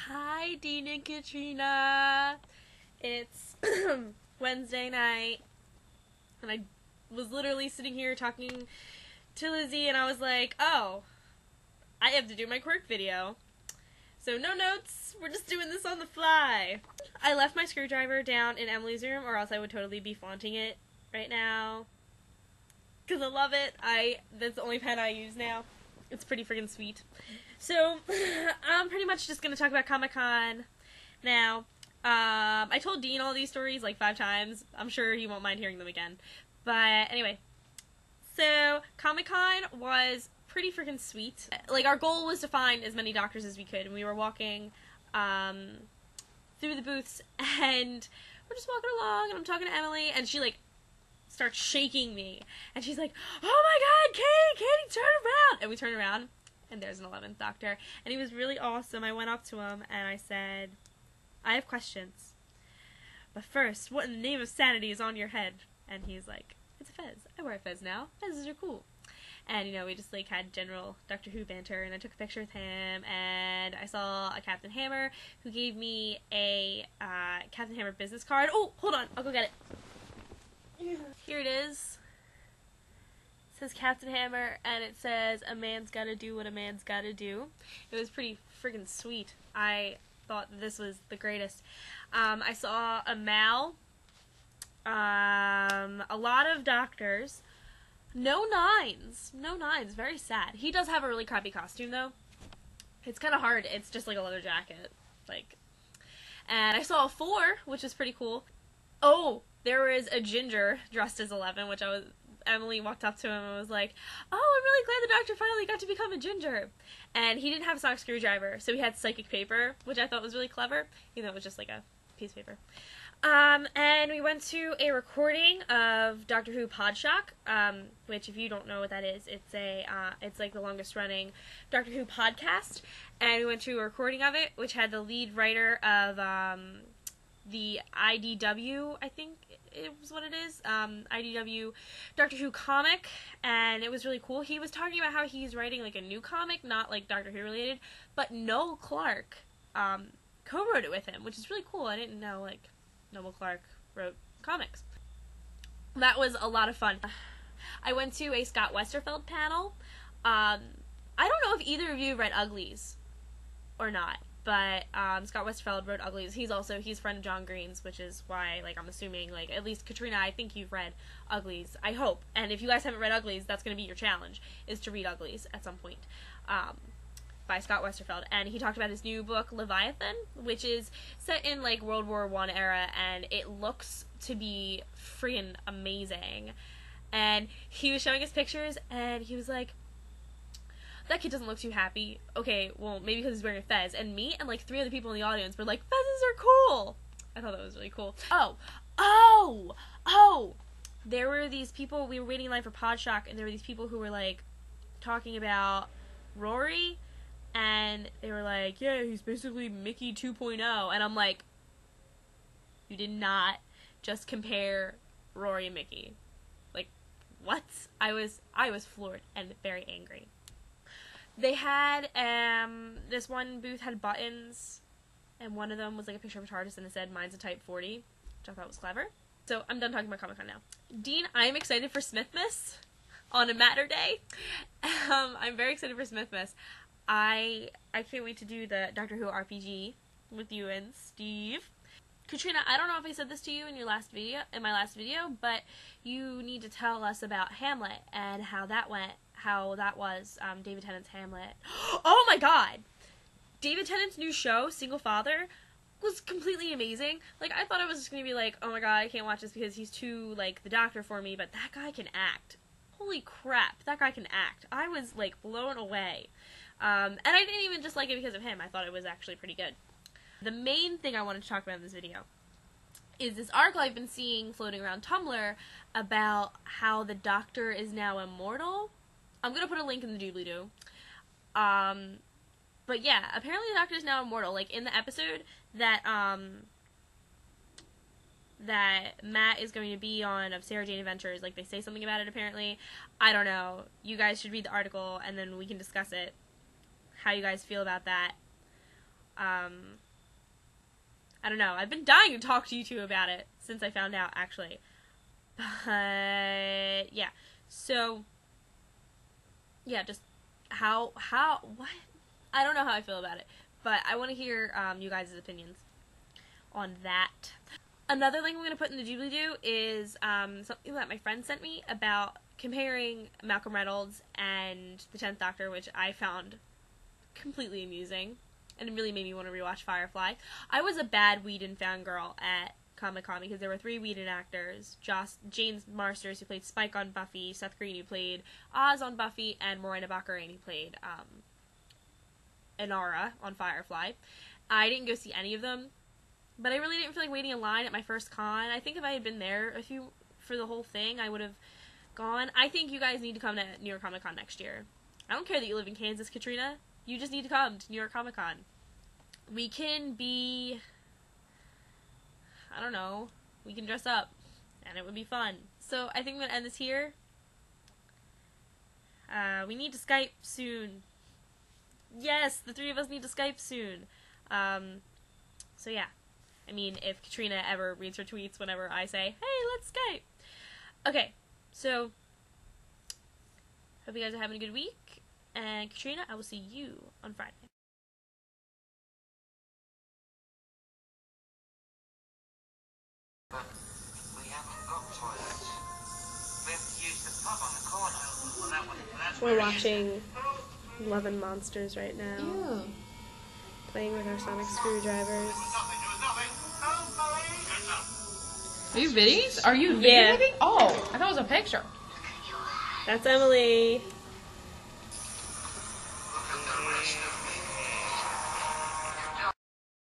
Hi, Dean and Katrina. It's Wednesday night, and I was literally sitting here talking to Lizzie, and I was like, oh, I have to do my quirk video. So no notes, we're just doing this on the fly. I left my screwdriver down in Emily's room, or else I would totally be flaunting it right now. Because I love it. That's the only pen I use now. It's pretty freaking sweet. So, I'm pretty much just going to talk about Comic-Con now. I told Dean all these stories like 5 times. I'm sure he won't mind hearing them again. But anyway, so Comic-Con was pretty freaking sweet. Like, our goal was to find as many doctors as we could, and we were walking through the booths, and we're just walking along, and I'm talking to Emily, and she, like, starts shaking me, and she's like, oh my god, Katie, turn around! And we turn around, and there's an 11th Doctor, and he was really awesome. I went up to him, and I said, I have questions, but first, what in the name of sanity is on your head? And he's like, it's a fez. I wear a fez now. Fezzes are cool. And, you know, we just, like, had general Doctor Who banter, and I took a picture with him, and I saw a Captain Hammer, who gave me a Captain Hammer business card. Oh, hold on, I'll go get it. Here it is. It says Captain Hammer, and it says, a man's gotta do what a man's gotta do. It was pretty friggin' sweet. I thought this was the greatest. I saw a Mal, a lot of doctors, no nines, very sad. He does have a really crappy costume, though. It's kind of hard. It's just like a leather jacket, like, and I saw a 4, which is pretty cool. Oh, there was a ginger dressed as 11, which Emily walked up to him and was like, oh, I'm really glad the doctor finally got to become a ginger. And he didn't have a sonic screwdriver, so he had psychic paper, which I thought was really clever, even though it was just like a piece of paper. And we went to a recording of Doctor Who Podshock, which, if you don't know what that is, it's like the longest running Doctor Who podcast. And we went to a recording of it, which had the lead writer of, the IDW, I think it was what it is, IDW Doctor Who comic, and it was really cool. He was talking about how he's writing, like, a new comic, not, like, Doctor Who related, but Noel Clarke, co-wrote it with him, which is really cool. I didn't know, like, Noel Clarke wrote comics. That was a lot of fun. I went to a Scott Westerfeld panel. I don't know if either of you read Uglies or not. But Scott Westerfeld wrote Uglies. He's friend of John Green's, which is why, like, I'm assuming, like, at least Katrina, I think you've read Uglies. I hope. And if you guys haven't read Uglies, that's going to be your challenge, is to read Uglies at some point, by Scott Westerfeld. And he talked about his new book, Leviathan, which is set in, like, World War I era, and it looks to be freaking amazing. And he was showing us pictures, and he was like, that kid doesn't look too happy. Okay, well, maybe because he's wearing a fez. And me and, like, 3 other people in the audience were like, fezzes are cool! I thought that was really cool. Oh! There were these people, we were waiting in line for Podshock, and there were these people who were, like, talking about Rory, and they were like, yeah, he's basically Mickey 2.0, and I'm like, you did not just compare Rory and Mickey. Like, what? I was floored and very angry. They had, this one booth had buttons, and one of them was, like, a picture of a TARDIS, and it said, mine's a Type 40, which I thought was clever. So, I'm done talking about Comic-Con now. Dean, I am excited for Smithmas on a Matter Day. I'm very excited for Smithmas. I can't wait to do the Doctor Who RPG with you and Steve. Katrina, I don't know if I said this to you in my last video, but you need to tell us about Hamlet and how that went. How that was David Tennant's Hamlet. Oh my god! David Tennant's new show, Single Father, was completely amazing. Like, I thought it was just gonna be like, oh my god, I can't watch this because he's too, like, the Doctor for me, but that guy can act. Holy crap, that guy can act. I was, like, blown away. And I didn't even just like it because of him. I thought it was actually pretty good. The main thing I wanted to talk about in this video is this article I've been seeing floating around Tumblr about how the Doctor is now immortal. I'm gonna put a link in the doobly-doo. But yeah, apparently the Doctor is now immortal. Like, in the episode that Matt is going to be on of Sarah Jane Adventures, like, they say something about it, apparently. I don't know. You guys should read the article, and then we can discuss it. How you guys feel about that. I don't know. I've been dying to talk to you two about it since I found out, actually. But, yeah. So, yeah, just what? I don't know how I feel about it. But I want to hear you guys' opinions on that. Another thing I'm going to put in the doobly-doo is something that my friend sent me about comparing Malcolm Reynolds and the 10th Doctor, which I found completely amusing, and it really made me want to rewatch Firefly. I was a bad Whedon fangirl at Comic-Con because there were 3 Whedon actors: James Marsters, who played Spike on Buffy, Seth Green, who played Oz on Buffy, and Morena Baccarin, who played Inara on Firefly. I didn't go see any of them, but I really didn't feel like waiting in line at my first con. I think if I had been there for the whole thing, I would have gone. I think you guys need to come to New York Comic Con next year. I don't care that you live in Kansas, Katrina. You just need to come to New York Comic Con. We can be, I don't know, we can dress up, and it would be fun. So I think I'm going to end this here. We need to Skype soon. Yes, the 3 of us need to Skype soon. So yeah. I mean, if Katrina ever reads her tweets whenever I say, hey, let's Skype. Okay, so, hope you guys are having a good week. And Katrina, I will see you on Friday. But we haven't got toilets. We have to use the pub on the corner. Well, that's We're watching Love and Monsters right now. Yeah. Playing with our sonic screwdrivers. Are you videos? Are you Yeah. videoing? Oh, I thought it was a picture. That's Emily.